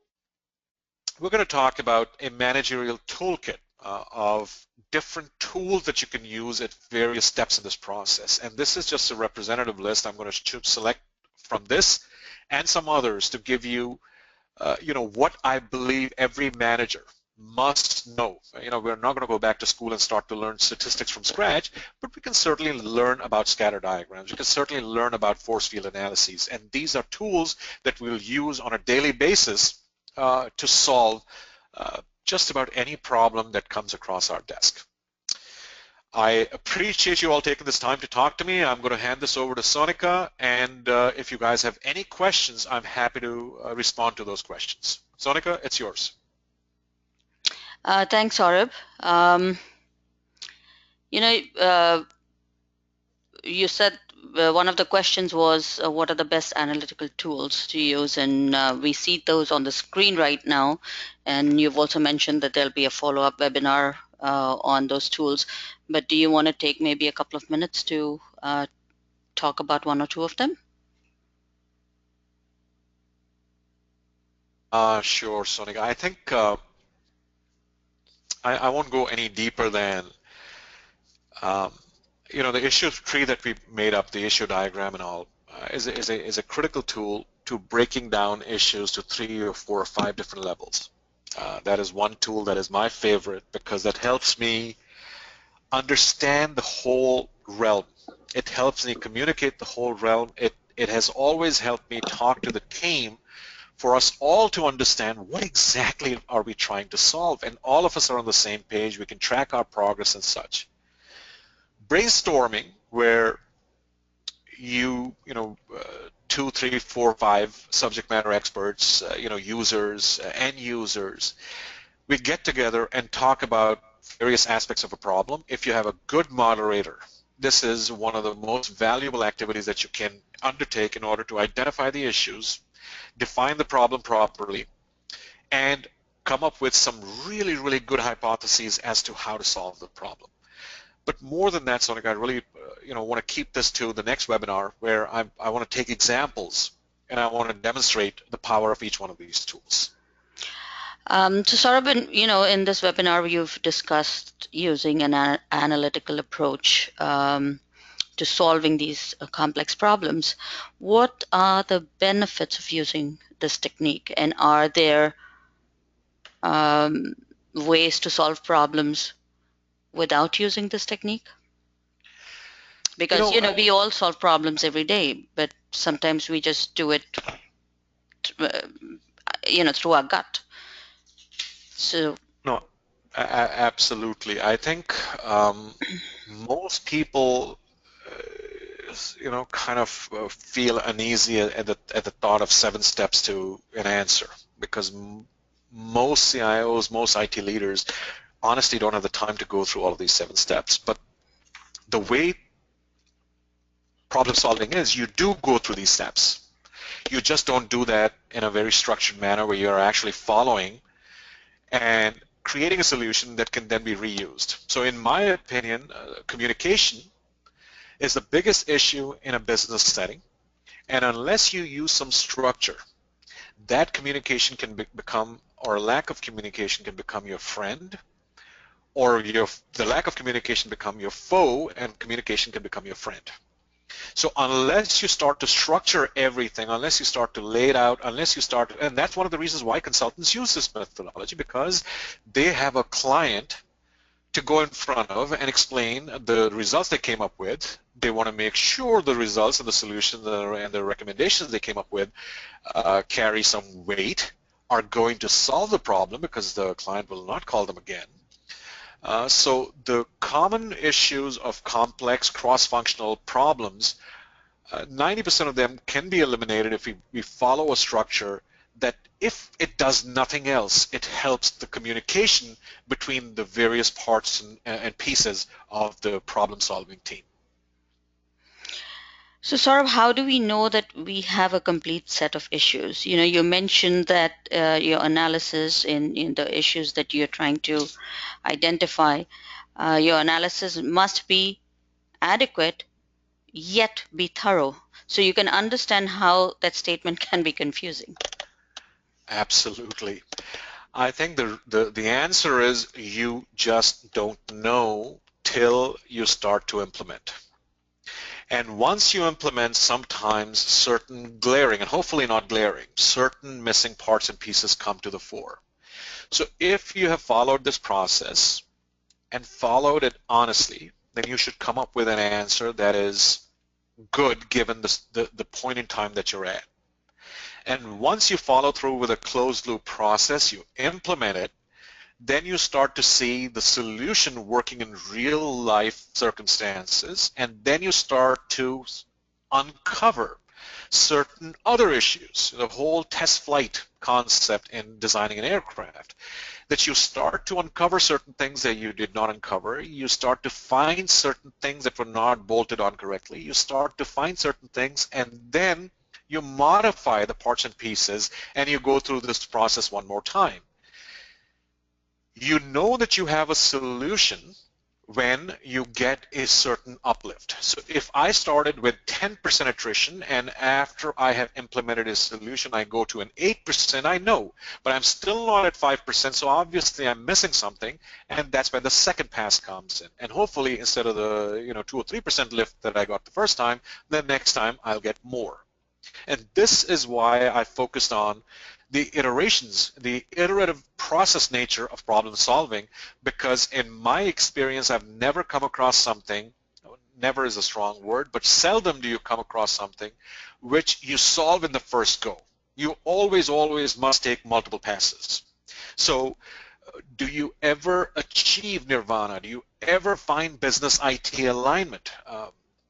we're going to talk about a managerial toolkit of different tools that you can use at various steps in this process. And this is just a representative list. I'm going to select from this and some others to give you what I believe every manager must know. We're not going to go back to school and start to learn statistics from scratch, but we can certainly learn about scatter diagrams. We can certainly learn about force field analyses. And these are tools that we'll use on a daily basis to solve just about any problem that comes across our desk. I appreciate you all taking this time to talk to me. I'm going to hand this over to Sonika, and if you guys have any questions, I'm happy to respond to those questions. Sonika, it's yours. Thanks, Saurabh. You know, you said one of the questions was what are the best analytical tools to use, and we see those on the screen right now. And you've also mentioned that there'll be a follow-up webinar on those tools. But do you want to take maybe a couple of minutes to talk about one or two of them? Sure, Sonika. I think I won't go any deeper than um, the issue tree that we made up, the issue diagram and all, is a critical tool to breaking down issues to 3 or 4 or 5 different levels. That is one tool that is my favorite because that helps me understand the whole realm. It helps me communicate the whole realm. It has always helped me talk to the team for us all to understand what exactly are we trying to solve, and all of us are on the same page. We can track our progress and such. Brainstorming, where two, three, four, five subject matter experts, users, end users, we get together and talk about various aspects of a problem. If you have a good moderator, this is one of the most valuable activities that you can undertake in order to identify the issues, define the problem properly, and come up with some really, really good hypotheses as to how to solve the problem. But more than that, Sonika, I really want to keep this to the next webinar where I want to take examples and I want to demonstrate the power of each one of these tools. So Sourabh, in this webinar, you've discussed using an analytical approach to solving these complex problems. What are the benefits of using this technique, and are there ways to solve problems without using this technique? Because we all solve problems every day, but sometimes we just do it through our gut. So no, absolutely. I think most people kind of feel uneasy at the thought of 7 steps to an answer, because most CIOs, most IT leaders honestly don't have the time to go through all of these 7 steps. But the way problem solving is, you do go through these steps. You just don't do that in a very structured manner where you're actually following and creating a solution that can then be reused. So in my opinion, communication is the biggest issue in a business setting, and unless you use some structure, that communication can become, or lack of communication can become your friend, or the lack of communication become your foe, and communication can become your friend. So unless you start to structure everything, unless you start to lay it out, and that's one of the reasons why consultants use this methodology, because they have a client to go in front of and explain the results they came up with. They want to make sure the results and the solutions and the recommendations they came up with carry some weight, are going to solve the problem, because the client will not call them again. So the common issues of complex cross-functional problems, 90% of them can be eliminated if we follow a structure that, if it does nothing else, it helps the communication between the various parts and pieces of the problem-solving team. So Saurabh, how do we know that we have a complete set of issues? You mentioned that your analysis in the issues that you're trying to identify, your analysis must be adequate yet be thorough. So you can understand how that statement can be confusing. Absolutely. I think the answer is, you just don't know till you start to implement. And once you implement, sometimes certain glaring, and hopefully not glaring, certain missing parts and pieces come to the fore. So if you have followed this process and followed it honestly, then you should come up with an answer that is good given the point in time that you're at. And once you follow through with a closed loop process, you implement it, then you start to see the solution working in real life circumstances, and then you start to uncover certain other issues, the whole test flight concept in designing an aircraft, that you start to uncover certain things that you did not uncover. You start to find certain things that were not bolted on correctly. You start to find certain things, and then you modify the parts and pieces, and you go through this process one more time. You know that you have a solution when you get a certain uplift. So if I started with 10% attrition and after I have implemented a solution I go to an 8%, I know, but I'm still not at 5%, so obviously I'm missing something, and that's where the second pass comes in. And hopefully instead of the 2 or 3% lift that I got the first time, the next time I'll get more. And this is why I focused on the iterations, the iterative process nature of problem solving, because in my experience, I've never come across something, never is a strong word, but seldom do you come across something which you solve in the first go. You always, always must take multiple passes. So do you ever achieve nirvana? Do you ever find business IT alignment?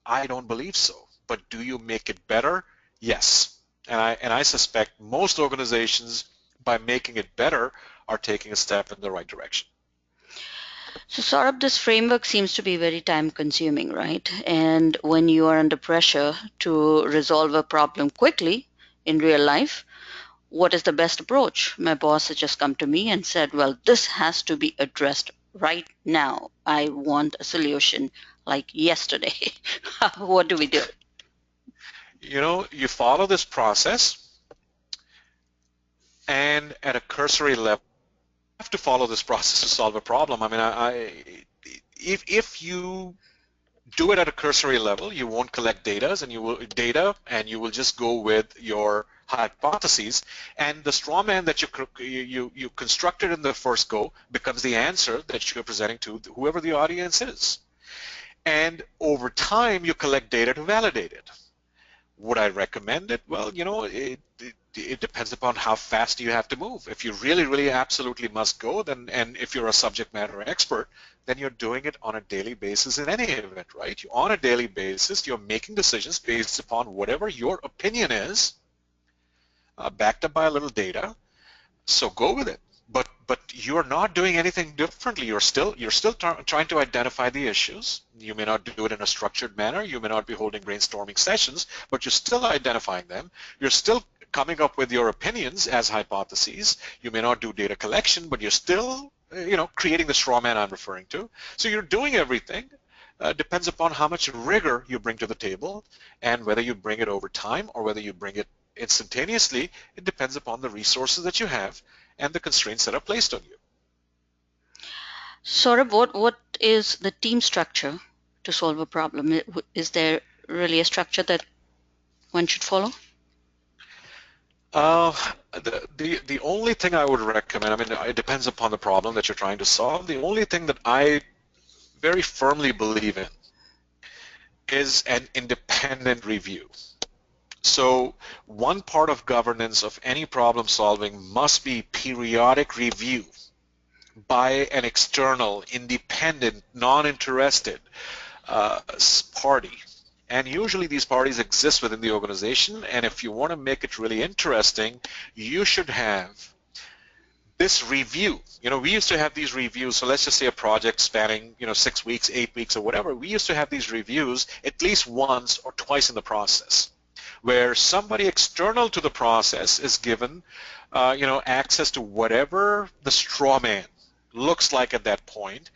I don't believe so. But do you make it better? Yes. And I suspect most organizations, by making it better, are taking a step in the right direction. So Saurabh, this framework seems to be very time consuming, right? And when you are under pressure to resolve a problem quickly in real life, what is the best approach? My boss has just come to me and said, well, this has to be addressed right now. I want a solution like yesterday. What do we do? You follow this process, and at a cursory level, you have to follow this process to solve a problem. I mean, if you do it at a cursory level, you won't collect data, and you will just go with your hypotheses, and the straw man that you constructed in the first go becomes the answer that you're presenting to whoever the audience is. And over time, you collect data to validate it. Would I recommend it? Well, it depends upon how fast you have to move. If you really, really absolutely must go, then, and if you're a subject matter expert, then you're doing it on a daily basis in any event, right? On a daily basis, you're making decisions based upon whatever your opinion is, backed up by a little data. So go with it. But you're not doing anything differently. You're still trying to identify the issues. You may not do it in a structured manner. You may not be holding brainstorming sessions, but you're still identifying them. You're still coming up with your opinions as hypotheses. You may not do data collection, but you're still creating the straw man I'm referring to. So you're doing everything. Depends upon how much rigor you bring to the table, and whether you bring it over time or whether you bring it instantaneously. It depends upon the resources that you have and the constraints that are placed on you. Saurabh, what is the team structure to solve a problem? Is there really a structure that one should follow? The only thing I would recommend, I mean, it depends upon the problem that you're trying to solve. The only thing that I very firmly believe in is an independent review. So one part of governance of any problem solving must be periodic review by an external, independent, non-interested party. And usually these parties exist within the organization, and if you want to make it really interesting, you should have this review. We used to have these reviews, so let's just say a project spanning 6 weeks, 8 weeks, or whatever. We used to have these reviews at least once or twice in the process, where somebody external to the process is given access to whatever the straw man looks like at that point,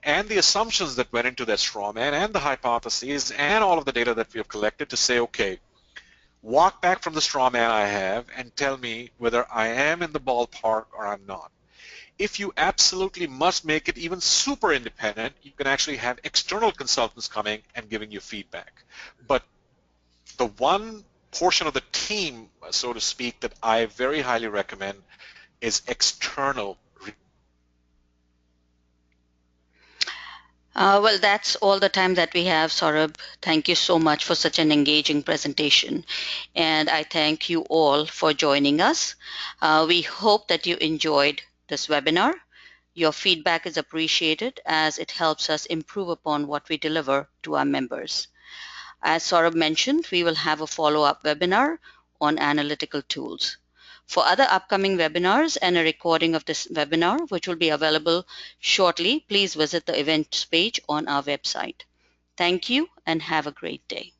and the assumptions that went into that straw man, and the hypotheses, and all of the data that we have collected to say, okay, walk back from the straw man I have and tell me whether I am in the ballpark or I'm not. If you absolutely must make it even super independent, you can actually have external consultants coming and giving you feedback. But the one portion of the team, so to speak, that I very highly recommend is external. Well, that's all the time that we have, Saurabh. Thank you so much for such an engaging presentation. And I thank you all for joining us. We hope that you enjoyed this webinar. Your feedback is appreciated as it helps us improve upon what we deliver to our members. As Sourabh mentioned, we will have a follow-up webinar on analytical tools. For other upcoming webinars and a recording of this webinar, which will be available shortly, please visit the events page on our website. Thank you and have a great day.